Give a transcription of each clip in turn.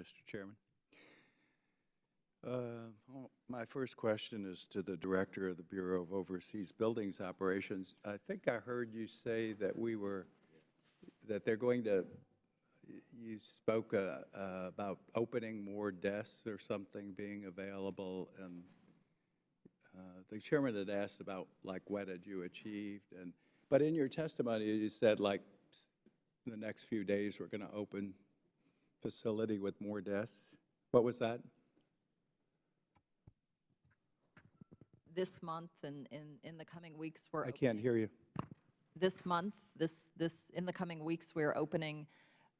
Mr. Chairman. My first question is to the Director of the Bureau of Overseas Buildings Operations. I think I heard you say that they're going to, you spoke about opening more desks or something being available, and the chairman had asked about like what had you achieved, but in your testimony you said like in the next few days we're going to open facility with more desks. What was that? This month and in the coming weeks we're I can't hear you. This month, in the coming weeks, we're opening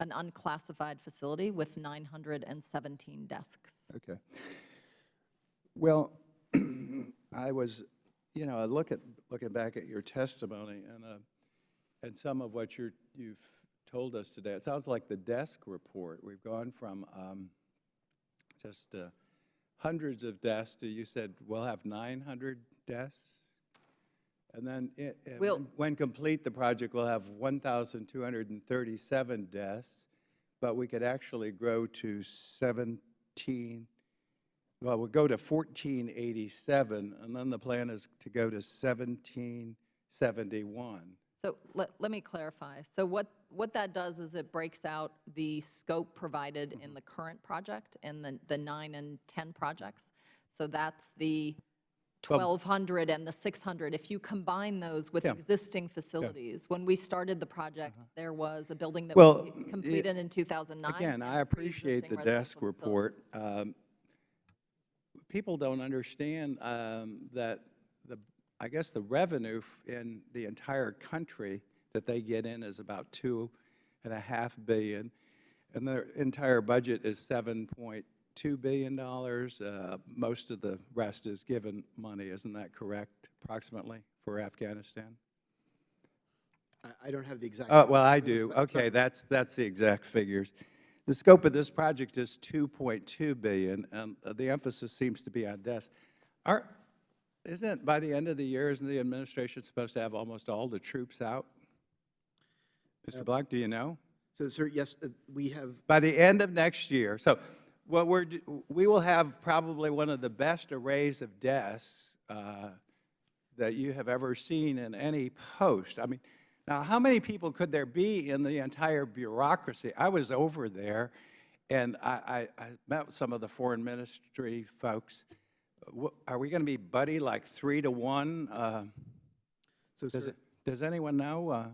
an unclassified facility with 917 desks. Okay. Well, I was, looking back at your testimony and some of what you've told us today. It sounds like the desk report. We've gone from just hundreds of desks to, you said we'll have 900 desks, and then when complete the project we'll have 1,237 desks, but we could actually grow to 17. Well, we'll go to 1487, and then the plan is to go to 1771. So let me clarify. So what that does is it breaks out the scope provided in the current project and the 9 and 10 projects. So that's the 1,200 and the 600. If you combine those with existing facilities, when we started the project, there was a building that was completed in 2009. Again, I appreciate the desk report. People don't understand that I guess the revenue in the entire country that they get in is about $2.5 billion, and their entire budget is $7.2 billion. Most of the rest is given money, isn't that correct, approximately, for Afghanistan? I don't have the exact. Well, I do. Okay, that's the exact figures. The scope of this project is $2.2 billion, and the emphasis seems to be on desks. Isn't by the end of the year, isn't the administration supposed to have almost all the troops out? Mr. Block, do you know? So, sir, yes, we have. By the end of next year. So what we will have probably one of the best arrays of desks that you have ever seen in any post. I mean, now, how many people could there be in the entire bureaucracy? I was over there, and I met with some of the foreign ministry folks. Are we going to be buddy like 3 to 1? Does anyone know?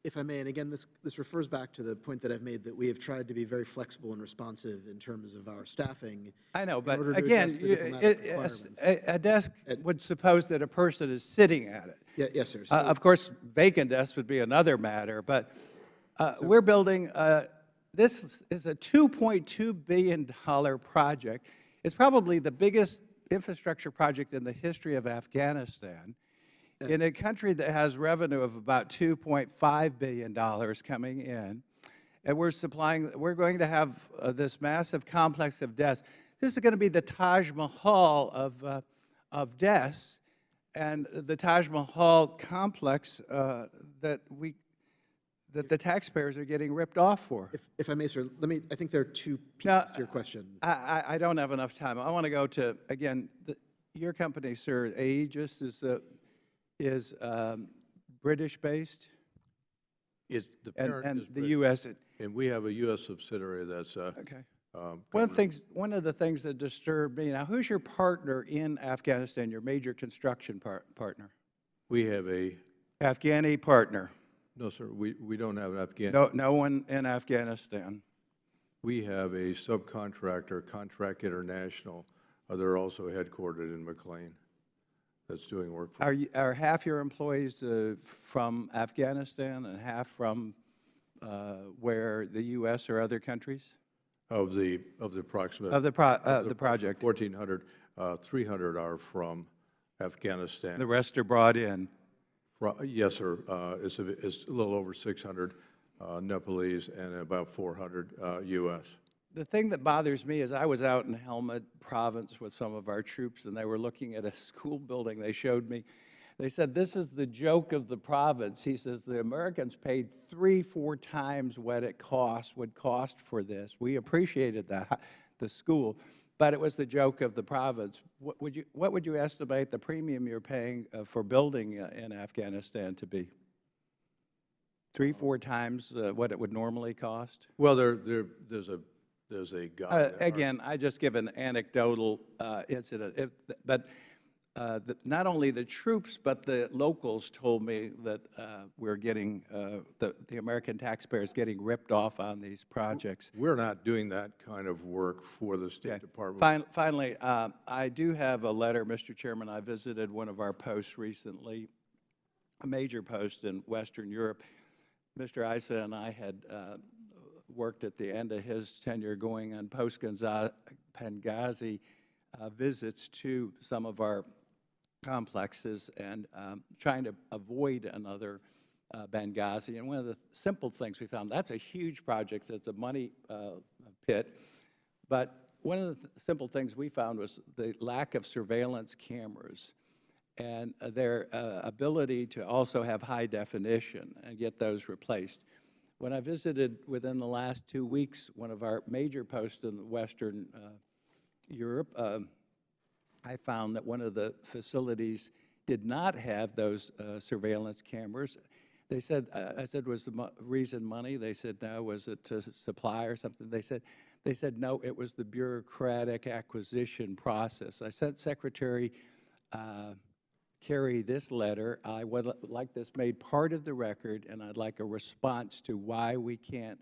If I may, and again, this refers back to the point that I've made that we have tried to be very flexible and responsive in terms of our staffing. I know, but again, a desk would suppose that a person is sitting at it. Yes, sir. Of course, vacant desks would be another matter, but we're building, this is a $2.2 billion project. It's probably the biggest infrastructure project in the history of Afghanistan, in a country that has revenue of about $2.5 billion coming in, and we're going to have this massive complex of desks. This is going to be the Taj Mahal of desks, and the Taj Mahal complex that the taxpayers are getting ripped off for. If I may, sir, I think there are two pieces to your question. I don't have enough time. I want to go to, again, your company, sir, Aegis, is British-based? It's the parent and is the British, U.S. and we have a U.S. subsidiary that's Okay. One of the things that disturbed me, now who's your partner in Afghanistan, your major construction partner? we have a Afghani partner. no, sir. We don't have an Afghan. No one in Afghanistan. We have a subcontractor, Contract International. They're also headquartered in McLean. That's doing work for. Are half your employees from Afghanistan and half from where the U.S. or other countries? Of the approximate Of the project. 1,400, 300 are from Afghanistan. The rest are brought in. Yes, sir. It's a little over 600 Nepalese and about 400 U.S. The thing that bothers me is I was out in Helmand province with some of our troops, and they were looking at a school building they showed me, They said, this is the joke of the province. He says, the Americans paid 3-4 times what it would cost for this. We appreciated that, the school, but it was the joke of the province. What would you estimate the premium you're paying for building in Afghanistan to be? 3-4 times what it would normally cost? Well, there's a guy. Again, I just give an anecdotal incident, but not only the troops, but the locals told me that we're getting, the American taxpayers getting ripped off on these projects. We're not doing that kind of work for the State Department. Finally, I do have a letter, Mr. Chairman. I visited one of our posts recently, a major post in Western Europe. Mr. Issa and I had worked at the end of his tenure going on post-Benghazi visits to some of our complexes and trying to avoid another Benghazi. And one of the simple things we found, that's a huge project, it's a money pit, but one of the simple things we found was the lack of surveillance cameras and their ability to also have high definition and get those replaced. When I visited within the last 2 weeks one of our major posts in Western Europe, I found that one of the facilities did not have those surveillance cameras. They said, I said, was the reason money? They said, no. Was it to supply or something? They said, no, it was the bureaucratic acquisition process. I sent Secretary Kerry this letter. I would like this made part of the record, and I'd like a response to why we can't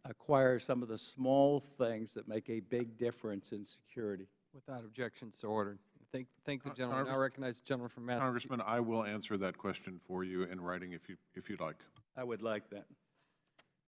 acquire some of the small things that make a big difference in security. Without objection, so ordered. Thank the gentleman. Now recognize the gentleman from Massachusetts. Congressman, I will answer that question for you in writing if you'd like. I would like that.